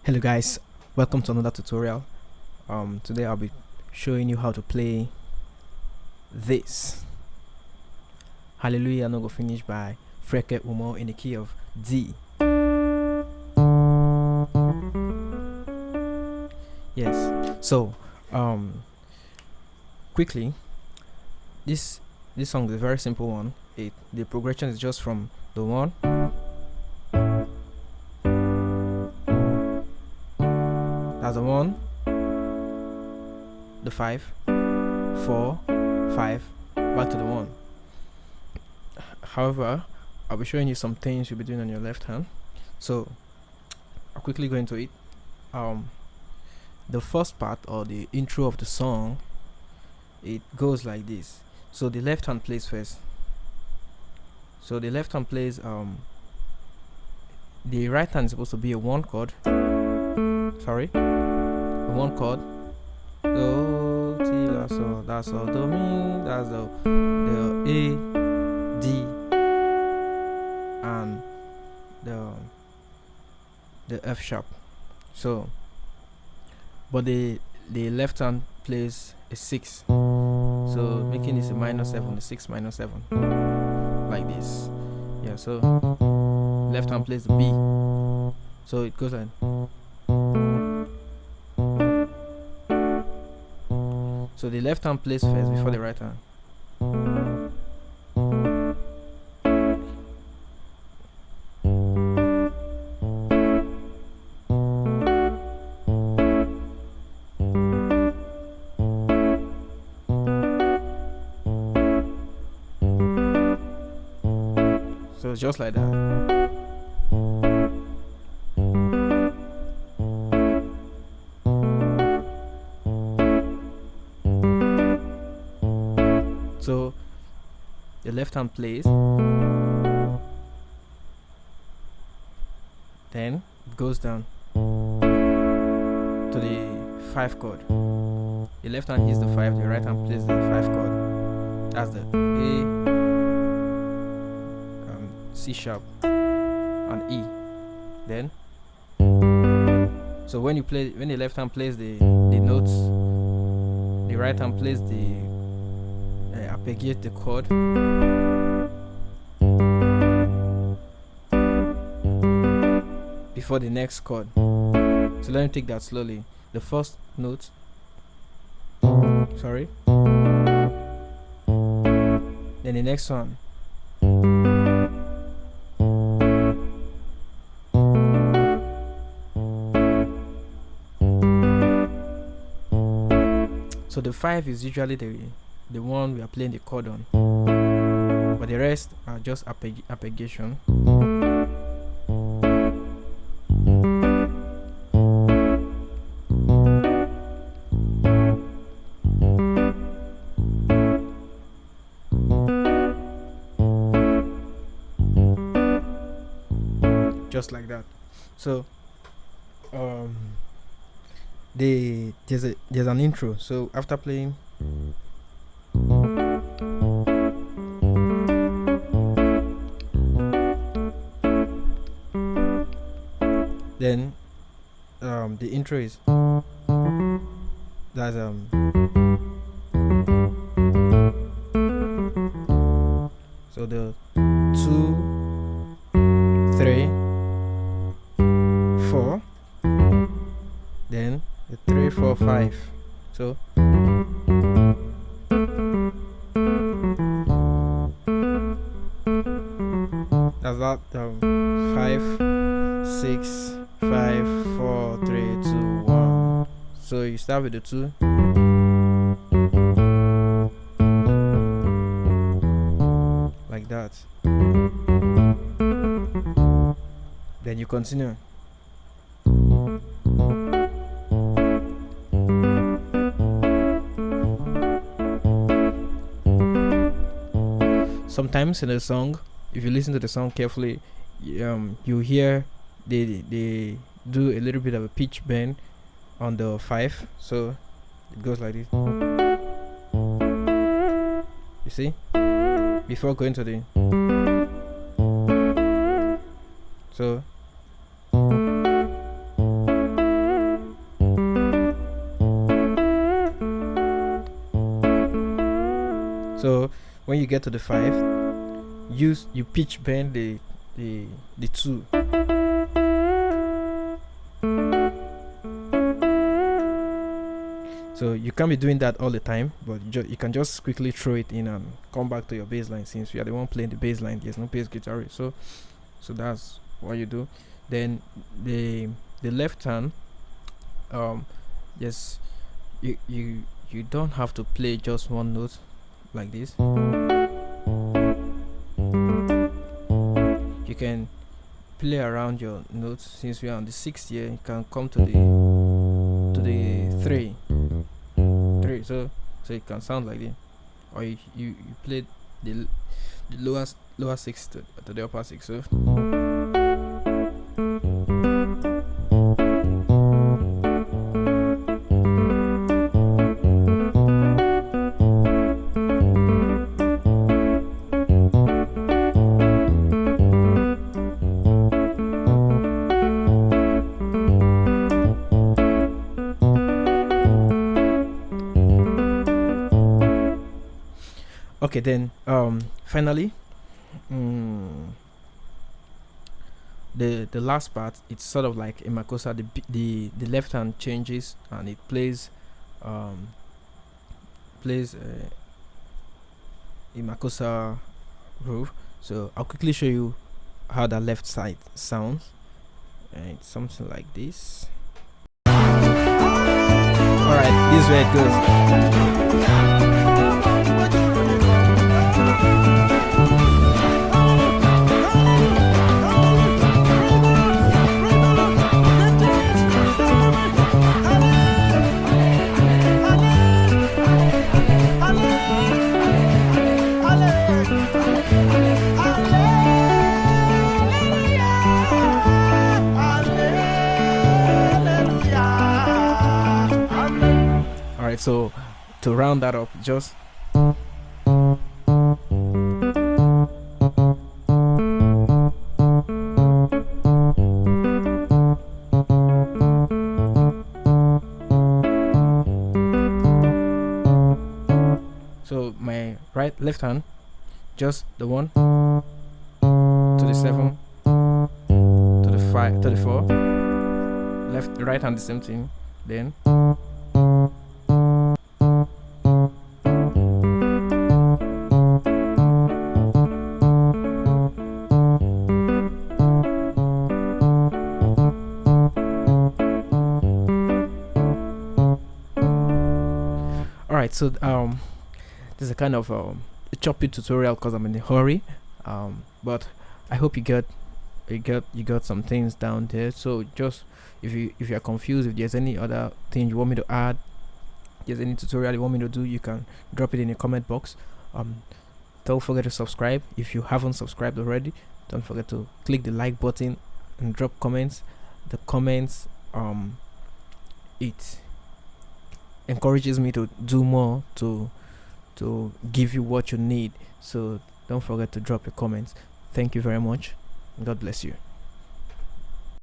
Hello guys, welcome to another tutorial. Today I'll be showing you how to play this. Hallelujah no go finish by Freke Umoh in the key of D. Yes. So quickly, this song is a very simple one. The progression is just from the 1, that's the 1, the 5, 4, 5, back to the 1. However, I'll be showing you some things you'll be doing on your left hand. So I'll quickly go into it. The first part, or the intro of the song, it goes like this. So the left hand plays first. So the left hand plays the right hand is supposed to be a 1 chord. Sorry, a 1 chord. Do, ti, la, so, that's all. Do, mi, that's the A, D, and the F sharp. So, but the left hand plays a 6. So making this a -7, a 6 -7, like this. Yeah. So left hand plays the B. So it goes like. So the left hand plays first before the right hand. So it's just like that. So the left hand plays, then it goes down to the 5 chord. The left hand hits the 5, the right hand plays the 5 chord. That's the A, C sharp, and E. Then, so when the left hand plays the notes, the right hand plays the arpeggiate the chord. Before the next chord. So let me take that slowly. The first note, sorry, then the next one, so the 5 is usually the one we are playing the chord on, but the rest are just arpeggiation. Just like that. So there's an intro. So after playing, then the intro is that's so the 2, 3, 4, then the 3, 4, 5. So that's that 5, 6, 5, 4, 3, 2, 1. So you start with the 2. Like that. Then you continue. Sometimes in a song, if you listen to the song carefully, you hear they do a little bit of a pitch bend on the 5. So it goes like this. You see? Before going to the, so when you get to the 5, you pitch bend the 2. So you can't be doing that all the time, but you can just quickly throw it in and come back to your bass line. Since we are the one playing the bass line, there's no bass guitarist. So that's what you do. Then the left hand, yes, you don't have to play just one note like this. You can play around your notes. Since we are on the 6th here, you can come to the 3, so it can sound like this, or you play the lower 6 to the upper 6. So okay, then finally, the last part, it's sort of like a makossa. The left hand changes and it plays a makossa groove. So I'll quickly show you how the left side sounds, and it's something like this. Alright, this is where it goes. Alright, so to round that up, just so my left hand, just the 1 to the 7 to the 5 to the 4, right hand the same thing, then alright, so this is a kind of a choppy tutorial because I'm in a hurry, but I hope you got some things down there. So just if you are confused, if there's any other thing you want me to add, if there's any tutorial you want me to do, you can drop it in the comment box. Don't forget to subscribe if you haven't subscribed already. Don't forget to click the like button and drop comments. The comments it encourages me to do more, to give you what you need. So don't forget to drop your comments. Thank you very much. God bless you.